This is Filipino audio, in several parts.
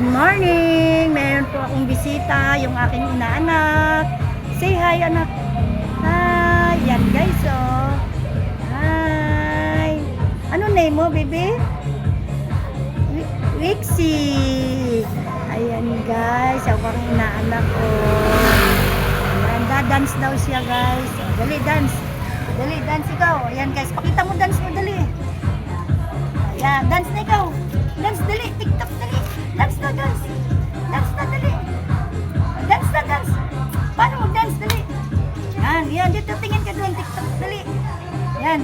Good morning! Meron po akong bisita, yung aking inaanak. Say hi, anak. Hi! Yan guys, oh. Hi! Ano name mo, baby? Wixie! Ayan guys, ako ang inaanak ko. Ayan, dance daw siya guys. Dali, dance. Dali, dance ikaw. Ayan guys, pakita mo dance mo, dali. Ayan, dance na ikaw. Dance, dali. TikTok, dali. Dance na, dance. Dance na, dali. Dance na, dance. Paano mag-dance, dali. Yan, yan. Dito, tingin ka doon. TikTok, dali. Yan.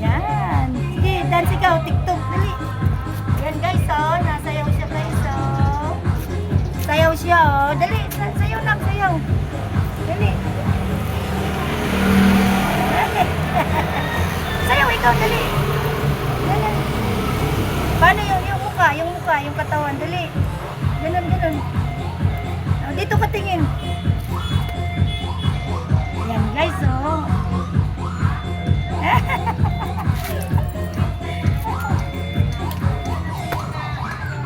Yan. Sige, dance ikaw. TikTok, dali. Yan, guys, oh. Nasayaw siya, guys, oh. Sayaw siya, oh. Dali. Sayaw na, sayaw. Dali. Sayaw ikaw, dali. Yan. Paano yung mukha, yung katawan, dali. Ganun, ganun. Oh, dito ka tingin. Yan guys, oh.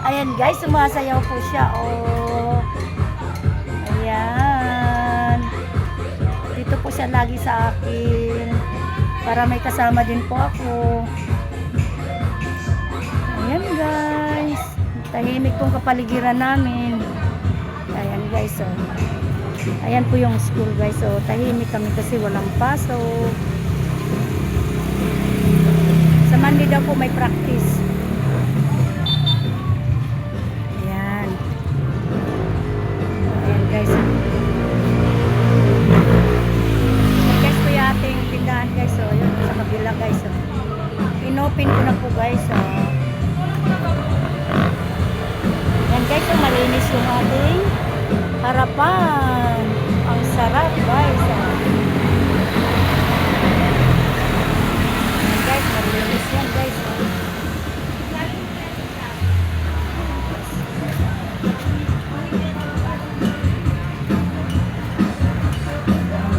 Ayan guys, sumasayaw po siya, oh. Ayan. Dito po siya lagi sa akin. Para may kasama din po ako. Ayan guys, tahimik tong kapaligiran namin. Ayan guys, oh. Ayan po yung school guys, oh. Tahimik kami kasi walang pasok. Sa Monday daw po may practice. Ayan. Ayan guys. Ayan guys po yung ating tindahan guys, oh. Ayan sa kabila guys, oh. Inopen ko na po guys, oh. Yan guys, ang malinis yung ating harapan. Ang sarap guys. Yan guys, malinis yan guys. Yan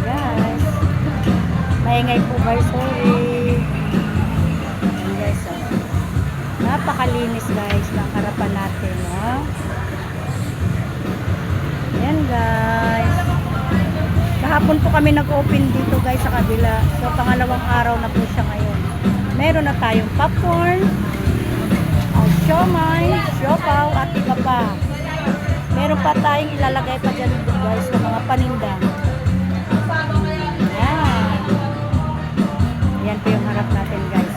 guys. Maingay po guys, sorry. Yan guys, napakalinis guys ng harapan natin, ha? Ayan guys, kahapon po kami nag-open dito guys sa kabila, so pangalawang araw na po siya ngayon. Meron na tayong popcorn, siomay, siopaw at iba pa. Meron pa tayong ilalagay pa dyan guys sa mga paninda. Ayan, ayan po yung harap natin guys.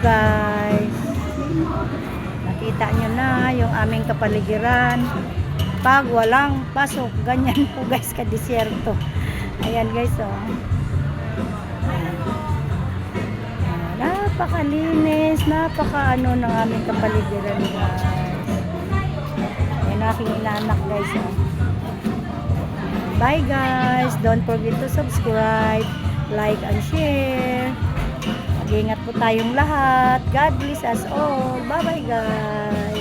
Guys, nakita nyo na yung aming kapaligiran pag walang pasok, ganyan po guys ka disyerto. Ayan guys, oh. Napakalinis, napaka-ano ng aming kapaligiran guys. Ayan aking inaanak guys, oh. Bye guys, don't forget to subscribe, like and share. Mag-ingat po tayong lahat. God bless us all. Bye-bye guys.